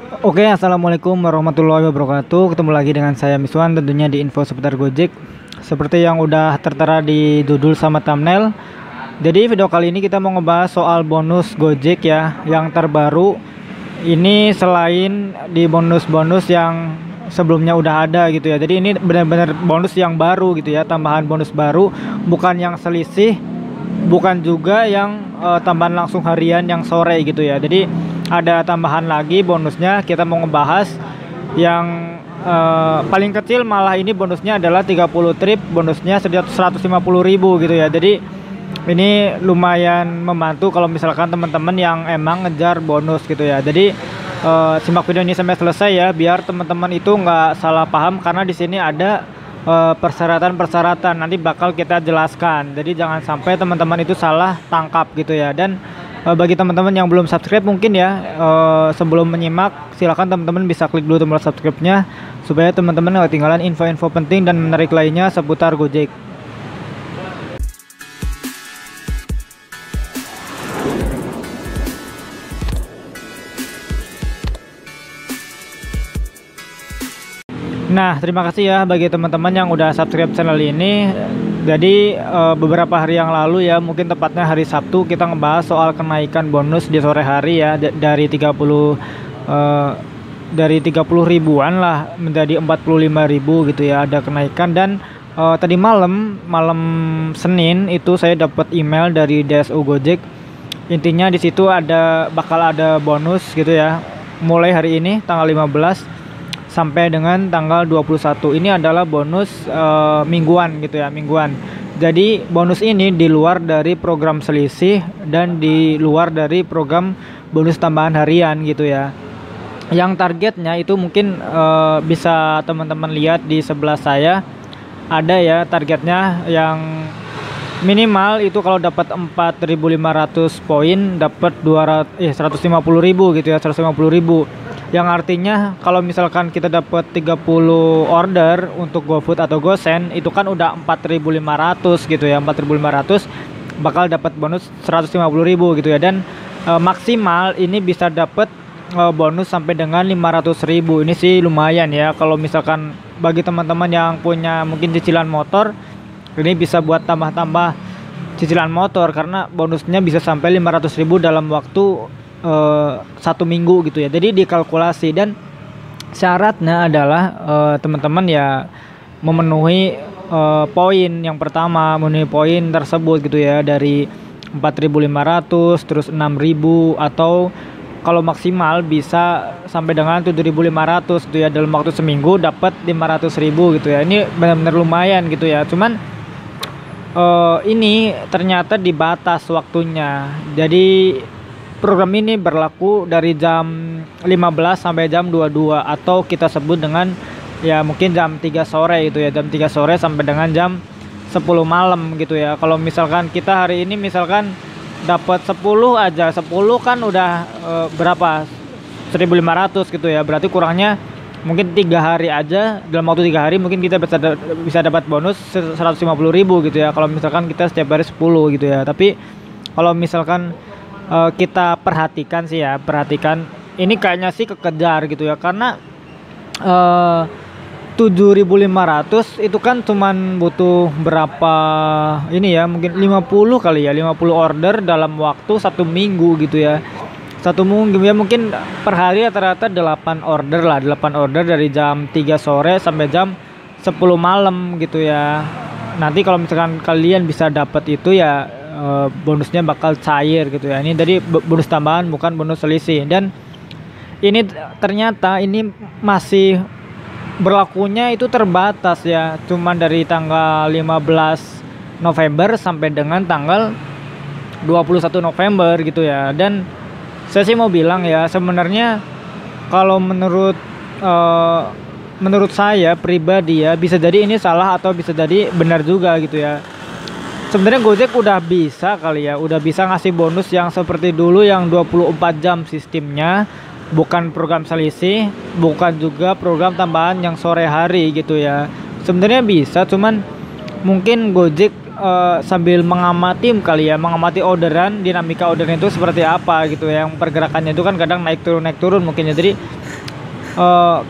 Oke, assalamualaikum warahmatullahi wabarakatuh. Ketemu lagi dengan saya Miswan, tentunya di info seputar Gojek. Seperti yang udah tertera di judul sama thumbnail. Jadi video kali ini kita mau ngebahas soal bonus Gojek ya, yang terbaru. Ini selain di bonus-bonus yang sebelumnya udah ada gitu ya. Jadi ini benar-benar bonus yang baru gitu ya, tambahan bonus baru, bukan yang selisih, bukan juga yang tambahan langsung harian yang sore gitu ya. Jadi ada tambahan lagi bonusnya. Kita mau ngebahas yang paling kecil, malah ini bonusnya adalah 30 trip, bonusnya 150.000 gitu ya. Jadi ini lumayan membantu kalau misalkan teman-teman yang emang ngejar bonus gitu ya. Jadi simak video ini sampai selesai ya, biar teman-teman itu nggak salah paham, karena di sini ada persyaratan-persyaratan nanti bakal kita jelaskan. Jadi jangan sampai teman-teman itu salah tangkap gitu ya. Dan bagi teman-teman yang belum subscribe mungkin ya, sebelum menyimak silahkan teman-teman bisa klik dulu tombol subscribe-nya, supaya teman-teman nggak ketinggalan info-info penting dan menarik lainnya seputar Gojek. Nah, terima kasih ya bagi teman-teman yang udah subscribe channel ini. Jadi beberapa hari yang lalu ya, mungkin tepatnya hari Sabtu, kita ngebahas soal kenaikan bonus di sore hari ya, dari 30 ribuan lah menjadi 45.000 gitu ya, ada kenaikan. Dan tadi malam Senin itu saya dapat email dari DSU Gojek. Intinya di situ bakal ada bonus gitu ya, mulai hari ini tanggal 15 sampai dengan tanggal 21. Ini adalah bonus mingguan gitu ya, mingguan. Jadi bonus ini di luar dari program selisih dan di luar dari program bonus tambahan harian gitu ya. Yang targetnya itu mungkin bisa teman-teman lihat di sebelah saya, ada ya targetnya yang minimal itu kalau dapat 4.500 poin dapat 150.000 gitu ya, 150.000. Yang artinya kalau misalkan kita dapat 30 order untuk GoFood atau GoSend, itu kan udah 4.500 gitu ya, 4.500 bakal dapat bonus 150.000 gitu ya. Dan maksimal ini bisa dapat bonus sampai dengan 500.000. Ini sih lumayan ya, kalau misalkan bagi teman-teman yang punya mungkin cicilan motor, ini bisa buat tambah-tambah cicilan motor, karena bonusnya bisa sampai 500.000 dalam waktu 1 minggu gitu ya. Jadi dikalkulasi, dan syaratnya adalah teman-teman ya memenuhi poin yang pertama, memenuhi poin tersebut gitu ya, dari 4.500 terus 6.000, atau kalau maksimal bisa sampai dengan 7.500 gitu ya, dalam waktu seminggu dapat 500.000 gitu ya. Ini benar-benar lumayan gitu ya. Cuman ini ternyata dibatas waktunya. Jadi program ini berlaku dari jam 15 sampai jam 22, atau kita sebut dengan ya mungkin jam 3 sore gitu ya, jam 3 sore sampai dengan jam 10 malam gitu ya. Kalau misalkan kita hari ini misalkan dapat 10 aja, 10 kan udah berapa? 1.500 gitu ya. Berarti kurangnya mungkin 3 hari aja, dalam waktu 3 hari mungkin kita bisa dapat bonus 150.000 gitu ya, kalau misalkan kita setiap hari 10 gitu ya. Tapi kalau misalkan kita perhatikan sih ya, ini kayaknya sih kekejar gitu ya, karena 7.500 itu kan cuman butuh berapa ini ya, mungkin 50 kali ya, 50 order dalam waktu 1 minggu gitu ya. 1 minggu ya, mungkin per hari rata-rata 8 order lah, 8 order dari jam 3 sore sampai jam 10 malam gitu ya. Nanti kalau misalkan kalian bisa dapat itu ya, bonusnya bakal cair gitu ya. Ini dari bonus tambahan, bukan bonus selisih. Dan ini ternyata ini masih berlakunya itu terbatas ya, cuman dari tanggal 15 November sampai dengan tanggal 21 November gitu ya. Dan saya sih mau bilang ya, sebenarnya kalau menurut saya pribadi ya, bisa jadi ini salah atau bisa jadi benar juga gitu ya. Sebenarnya Gojek udah bisa kali ya, udah bisa ngasih bonus yang seperti dulu, yang 24 jam sistemnya, bukan program selisih, bukan juga program tambahan yang sore hari gitu ya. Sebenarnya bisa, cuman mungkin Gojek sambil mengamati kali ya, mengamati orderan, dinamika orderan itu seperti apa gitu ya. Yang pergerakannya itu kan kadang naik turun mungkin ya. Jadi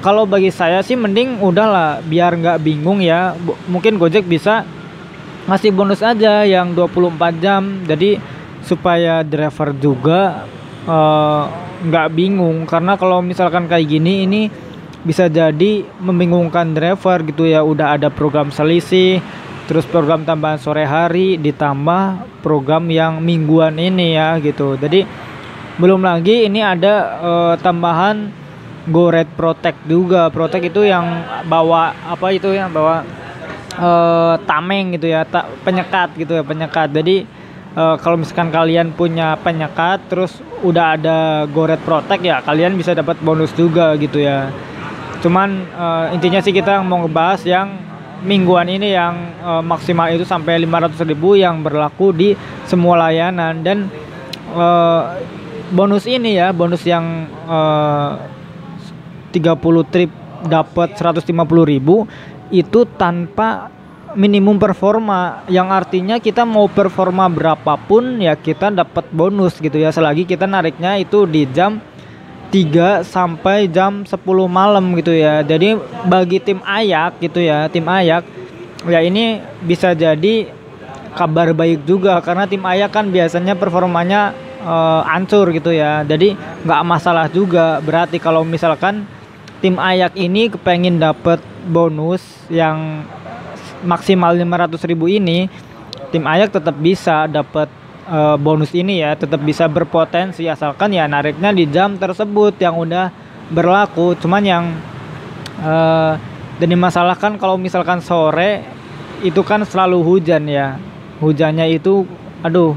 kalau bagi saya sih mending udahlah biar nggak bingung ya. Mungkin Gojek bisa ngasih bonus aja yang 24 jam. Jadi supaya driver juga nggak bingung, karena kalau misalkan kayak gini ini bisa jadi membingungkan driver gitu ya. Udah ada program selisih, terus program tambahan sore hari, ditambah program yang mingguan ini ya gitu. Jadi belum lagi ini ada tambahan Go Red Protect juga. Protect itu yang bawa apa itu ya, bawa tameng gitu ya, penyekat gitu ya, penyekat. Jadi kalau misalkan kalian punya penyekat terus udah ada Go Red Protect ya, kalian bisa dapat bonus juga gitu ya. Cuman intinya sih kita mau ngebahas yang mingguan ini yang maksimal itu sampai 500.000 yang berlaku di semua layanan. Dan bonus ini ya, bonus yang 30 trip dapat 150.000 itu tanpa minimum performa, yang artinya kita mau performa berapapun ya kita dapat bonus gitu ya, selagi kita nariknya itu di jam 3 sampai jam 10 malam gitu ya. Jadi bagi tim Ayak gitu ya, tim Ayak ya ini bisa jadi kabar baik juga, karena tim Ayak kan biasanya performanya hancur gitu ya. Jadi nggak masalah juga, berarti kalau misalkan tim Ayak ini kepengen dapat bonus yang maksimal 500.000 ini, tim Ayak tetap bisa dapat bonus ini ya, tetap bisa berpotensi asalkan ya nariknya di jam tersebut yang udah berlaku. Cuman yang dan dimasalahkan kalau misalkan sore itu kan selalu hujan ya, hujannya itu aduh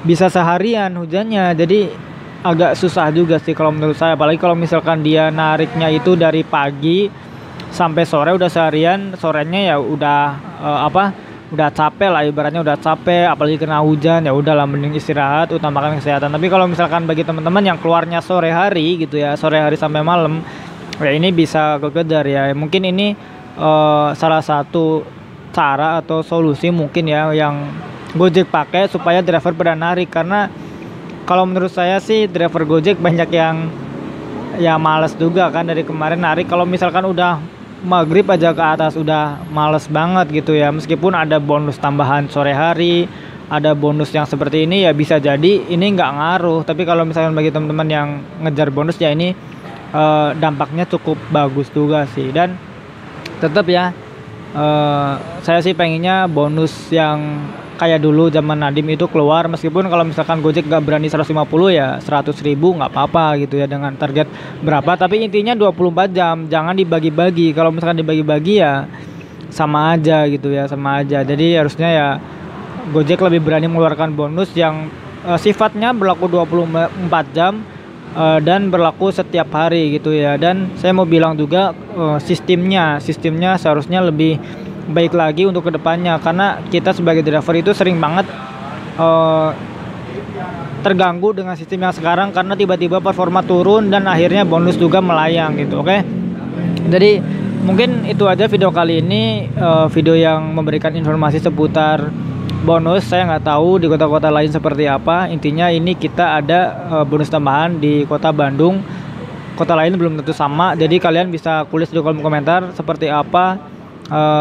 bisa seharian hujannya, jadi agak susah juga sih kalau menurut saya. Apalagi kalau misalkan dia nariknya itu dari pagi sampai sore, udah seharian, sorenya ya udah udah capek lah, ibaratnya udah capek, apalagi kena hujan, ya udahlah mending istirahat, utamakan kesehatan. Tapi kalau misalkan bagi teman-teman yang keluarnya sore hari gitu ya, sore hari sampai malam, ya ini bisa kekejar ya. Mungkin ini salah satu cara atau solusi mungkin ya yang Gojek pakai supaya driver pada narik. Karena kalau menurut saya sih driver Gojek banyak yang ya males juga kan dari kemarin narik. Kalau misalkan udah maghrib aja ke atas udah males banget gitu ya. Meskipun ada bonus tambahan sore hari, ada bonus yang seperti ini, ya bisa jadi ini nggak ngaruh. Tapi kalau misalkan bagi teman-teman yang ngejar bonus ya ini dampaknya cukup bagus juga sih. Dan tetap ya saya sih pengennya bonus yang kayak dulu zaman Nadim itu keluar. Meskipun kalau misalkan Gojek gak berani 150 ya 100.000 nggak apa-apa gitu ya dengan target berapa. Tapi intinya 24 jam, jangan dibagi-bagi. Kalau misalkan dibagi-bagi ya sama aja gitu ya, sama aja. Jadi harusnya ya Gojek lebih berani mengeluarkan bonus yang sifatnya berlaku 24 jam dan berlaku setiap hari gitu ya. Dan saya mau bilang juga sistemnya seharusnya lebih baik lagi untuk kedepannya, karena kita sebagai driver itu sering banget terganggu dengan sistem yang sekarang, karena tiba-tiba performa turun dan akhirnya bonus juga melayang gitu. Oke, jadi mungkin itu aja video kali ini, video yang memberikan informasi seputar bonus. Saya nggak tahu di kota-kota lain seperti apa. Intinya ini kita ada bonus tambahan di kota Bandung, kota lain belum tentu sama. Jadi kalian bisa tulis di kolom komentar seperti apa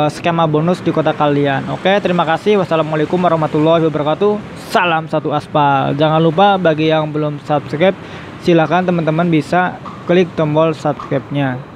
skema bonus di kota kalian. Oke, terima kasih. Wassalamualaikum warahmatullahi wabarakatuh. Salam satu aspal. Jangan lupa bagi yang belum subscribe, silahkan teman-teman bisa klik tombol subscribe-nya.